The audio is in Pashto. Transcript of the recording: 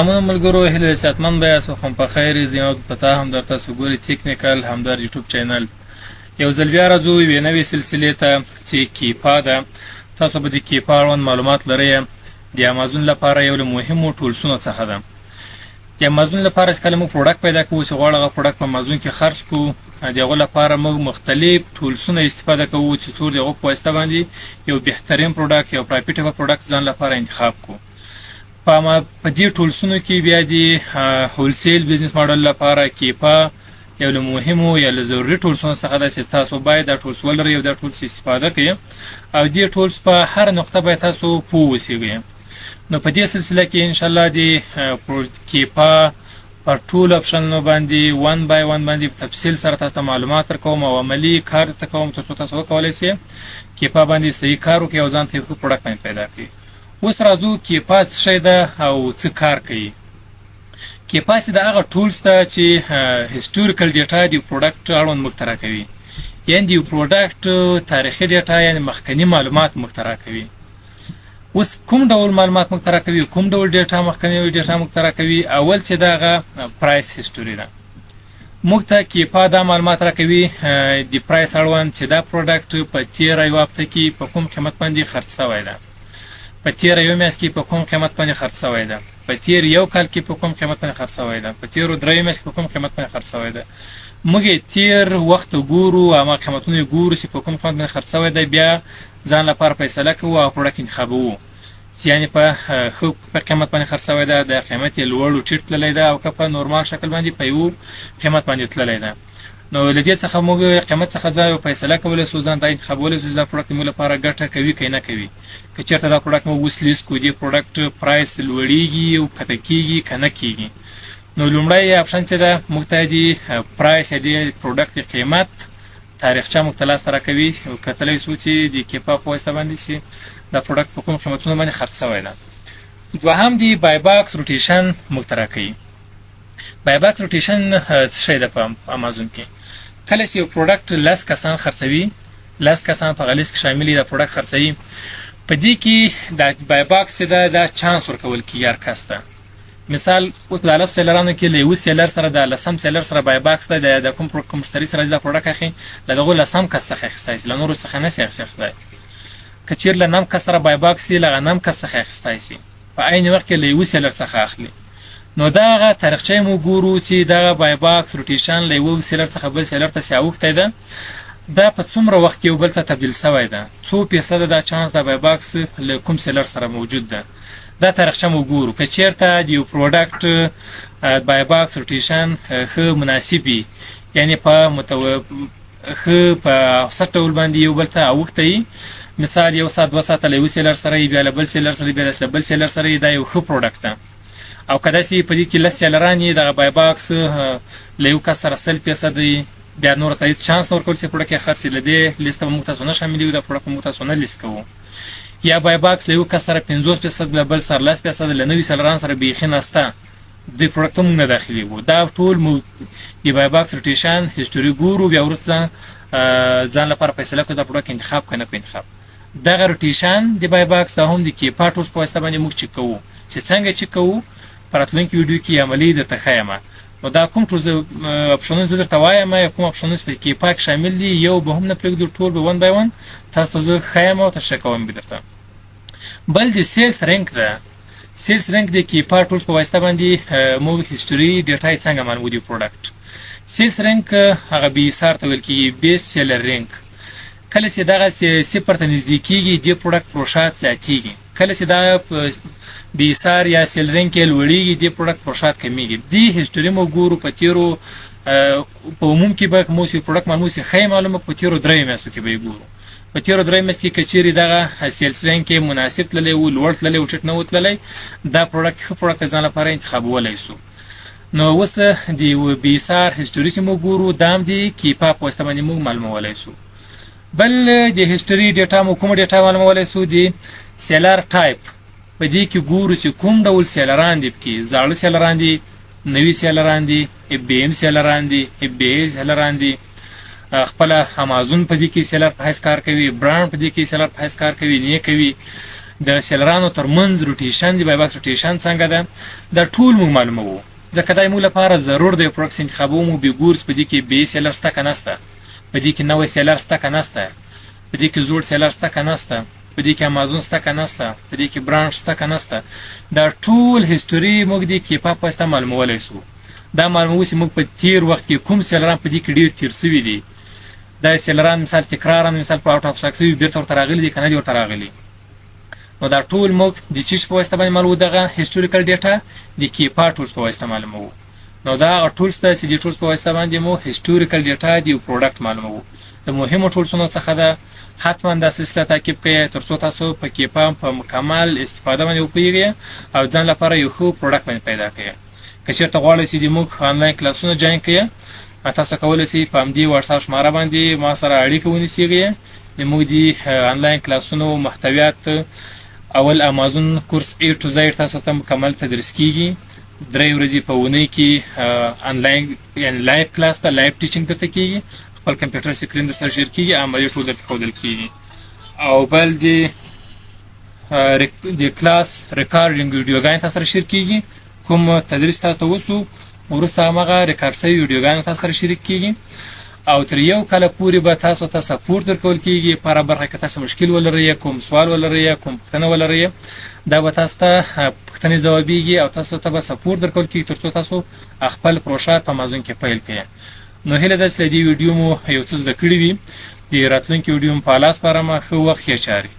مننه ملګرو، هیله صحتمند بیاست، وخت په خیر. زما پته هم در تاسو ګوري تکنیکل هم در یوټیوب چینل یو ځل بیا راځو یوې نوې سلسلې ته چې کیپا ده. تاسو به د کیپا اړوند معلومات لرئ. د امازون لپاره یو له مهمو ټولسونو څخه ده. د امازون لپاره چې کله موږ پروډکټ پیدا کوو چې غواړو هغه پروډکټ په امازون کې خرڅ کړو، د هغو لپاره موږ مختلف ټولسونه استفاده کوو چې څو د هغو په واسطه باندې یو بهترین پروډکټ، یو پرایفټ پروډکټ ځان لپاره انتخاب کړو. په دې ټولسونو کې بیا د هولسیل بزنس ماډل لپاره کیپا یو له مهمو یا له ضروري ټولسونو څخه ده چې تاسو باید دا ټولس ولرئ او دا ټولس استفاده کړئ او دې ټولس په هر نقطه باید تاسو پوه اوسئ. نو په دې سلسله کې انشاءالله د کیپا پر ټول اپشنونو باندې ون بای ون باندې په تفصیل سره تاسو ته معلومات درکوم او عملي کار درته کوم تر څو تاسو وکولی شئ کیپا باندې صحیح کار وکړئ او ځان ته یو ښه پروډکټ باندې پیدا کړئ. اوس راځو کیپا څه شی ده او څه کار کوي. کیپا چې د هغه ټولس ده چې هیسټوریکل ډیټا د یو پروډکټ اړوند موږ ته راکوي، یعنې د یو پروډکټ تاریخي ډیټا یعنې مخکني معلومات موږ ته راکوي. اوس کوم ډول معلومات موږ ته راکوي، کوم ډول ډیټا مخکني ډیټا موږ ته راکوي؟ اول چې د هغه پرایس هیسټوري ده. موږ ته کیپا دا معلومات راکوي د پرایس اړوند چې دا پروډکټ په تېره یو هفته کې په کوم قیمت باندې خرڅ شوی ده، په تېره یو میاشت کې په کوم قیمت باندې خرڅ شوی ده، په تېر یو کال کې په کوم قیمت باندې خرڅ شوی ده، په تېرو دریو میاشت کې په کوم قیمت باندې خرڅ شوی ده. موږ یې تېر وخت ګورو، هغه قیمتونه یې ګورو چې په کوم قیمت باندې خرڅ شوی ده، بیا ځان لپاره فیصله کوو او پروډکټ انتخابوو چې یعنې په ښه قیمت باندې خرڅ شوی ده، د قیمت یې لوړ و ټیټ تللی ده او که په نورمال شکل باندې په یو قیمت باندې تللی ده. نو له دې څخه موږ قیمت څخه ځای او فیصله کولی شو، ځان دا انتخابولی شو چې دا پروډکټ موږ لپاره ګټه کوي که نه کوي. که چېرته دا پروډکټ موږ اوس لیست کړو، دې پروډکټ پرایس لوړېږي او کښته کېږي که نه کېږي. نو لومړی اپشن چې ده موږ ته د پرایس یا د پروډکټ د قیمت تاریخچه موږ ته لاسته راکوي او کتلی شو چې د کیپا په واسطه باندې چې دا پروډکټ په کوم قیمتونو باندې خرڅ شوی ده. دوهم د بای باکس روټیشن موږ ته راکوي. بای باکس روټیشن څه شی ده په امازون کې؟ کله چې یو پروډکټ 10 کسان خرڅوي، 10 کسان په هغه لیست کې شامل دي، دا پروډکټ خرڅوي، په دې کې دا بای باکس چې ده دا چانس ورکول کېږي هر کس ته. مثال اوس د 10 سیلرانو کې له یوه سیلر سره د 10م سیلر سره بای باکس ده، د کوم مشتري سره چې دا پروډکټ اخلي له دغو 10م کس څخه اخیستی شي، له نورو څخه نه شي اخیستی. که چېرې له 9 کس سره بای باکس وي، له هغه 9 کس څخه اخیستی شي، په عین وخت کې له یوه سیلر څخه اخلي. نو دا هغه تاریخچه یې موږ ګورو چې دغه بای باکس روټیشن له یوه سیلر څخه بل سیلر ته چې اوښتی ده، دا په څومره وخت کې یو بل ته تبدیل شوی ده، څو فیصده دا چانس د بای باکس له کوم سیلر سره موجود ده، دا تاریخچه موږ ګورو. که چېرته د یو پروډکټ بای باکس روټیشن ښه مناسب وي، یعنې په ښه په اوسط ډول باندې یو بل ته اوښتی، مثال 1 ساعت 2 ساعته له یوه سیلر سره یي، بیا له بل سیلر سره، بیا له بل سیلر سره یي، دا یو ښه پروډکټ ده. او که داسې په دې کې 10 سیلران یي، دغه بای باکس له یو کس سره 100% یي، بیا نورو ته هېڅ چانس نه ورکول چې پروډکټ یې خرڅ، له دې لیست به موږ تاسو نه شاملوو، دا پروډکټ به موږ تاسو نه لیست کوو. یا بای باکس له یو کس سره 50%، له بل سره 10%، له نوي سیلران سره بیخي نسته، دې پروډکټ هم موږ نه داخلېږو. دا ټول موږ د بای باکس روټیشن هیسټوري ګورو، بیا وروسته ځان لپاره فیصله کوو دا پروډکټ انتخاب که نه کړو انتخاب. دغه روټیشن د بای باکس دا هم د کیپا ټولس په واسطه باندې موږ چک کوو چې څنګه چک کوو. په راتلونکي ویډیو کې عملي درته ښیم. نو دا کوم ټول اپشنونه زه درته وایم، کوم اپشنونه چې په کیپا کې شامل دي، یو به هم نه پرېږدو، ټول به ون بای ون تاسو ته زه ښیم او تشریح کوم به درته. بل د سیلز رینک ده. سیلز رینک د کیپا ټولس په واسطه باندې موږ هیسټوري ډیټا یې څنګه معلومو د پروډکټ. سیلز رینک هغه بیسار ته ویل کېږي، بیسټ سیلر رینک. کله چې دغه 0 ته نږدې کېږي، دې پروډکټ فروشات زیاتېږي. کله چې دا بیسار یا سیل رینک یې لوړېږي، دې پروډکټ فروشات کمیږي. دې هیسټوري موږ ګورو په تېرو، په عموم کې به موږ یو پروډکټ معلومو چې ښه یې معلومه، په تېرو 3 میاشتو کې به یې ګورو. په تېرو 3 میاشتو کې که چېرې دغه سیلز رینک یې مناسب تللی و، لوړ تللی و، ټیټ نه و تللی، دا پروډکټ ښه پروډکټ ځان لپاره انتخابولی شو. نو اوس د بیسار هیسټوري چې موږ ګورو، دا هم د کیپا په واسطه باندې موږ معلومولی شو. بل د هیسټوري ډیټا مو کومه ډیټا معلومولی شو؟ د سیلر ټایپ. په دې کې ګورو چې کوم ډول سیلران دي، پکې زاړه سیلران دي، نوي سیلران دي، FBM سیلران دي، FBA سیلران دي، خپله امازون په دې کې سیلر په حیث کار کوي، برانډ په دې کې سیلر په حیث کار کوي، نه کوي. د سیلرانو ترمنځ روټیشن د بای باکس روټیشن څنګه ده دا ټول موږ معلوموو ځکه دا موږ لپاره ضرور دی پروډکټس انتخابوو مو بیګورس په دې کې بی سیلر شته که نسته په دې کې نوی سیلر شته که نسته په دې کې زوړ سیلر شته که نسته په دې کې امازون شته که نسته په دې کې برانډ شته که نسته دا ټول هیسټوري موږ د کیپا په واسطه معلومولی سو دا معلوموو چې موږ په تیر وخت کې کوم سیلران په دې کې ډېر تیر سوي دي دا سیلران مثال تکرارا مثال په آوټ اف سټاک سوي بیرته ورته راغلي دي که نه دي ورته راغلي نو دا ټول موږ د چیز په واسطه باندې معلوموو دغه هیسټوریکل ډیټا د کیپا ټولز په واسطه معلوموو نو دا ټولز ته چې د ټولز په واسطه باندې مو هیسټوریکل ډیټا د یو پروډکټ معلوموو د مهمو ټولزونو څخه ده حتما دا سلسله تعقیب کړئ تر څو تاسو په کیپا په مکمل استفاده باندې وپوهیږئ او ځان لپاره یو ښه پروډکټ باندې پیدا کړئ که چېرته غواړئ چې د موږ آنلاین کلاسونه جوین کړئ تاسو کولی شئ په همدې واتساپ شماره باندې ما سره اړیکه ونیسئ د موږ د آنلاین کلاسونو محتویات اول امازون کورس A to Z تاسو ته مکمل تدریس کیږي 3 ورځې په اونۍ کې آنلاین یعنې لایو کلاس ته لایو ټیچینګ درته کیږي خپل کمپیوټر سکرین در سره شیر کیږي عملي ټول درته ښودل کیږي او بل د کلاس ریکارډینګ ویډیوګانې تاسو سره شیر کیږي کوم تدریس تاسو ته وسو وروسته همغه ریکارډ شوي ویډیوګانې تاسو سره شریک کیږي او تر یو کال پورې به تاسو ته سپورټ درکول کیږي په هره برخه کې تاسو مشکل ولرئ کوم سوال ولرئ کوم پوښتنه ولرئ دا به تاسو ته پوښتنې ځوابیږي او تاسو ته به سپورټ درکول کیږي تر څو تاسو خپل پروژه په امازون کې پیل کړئ نو هیله ده چې له دې ویډیو مو یو څه زده کړي وي د راتلونکي ویډیو په لاس سپارم ښه وخت ښې چارې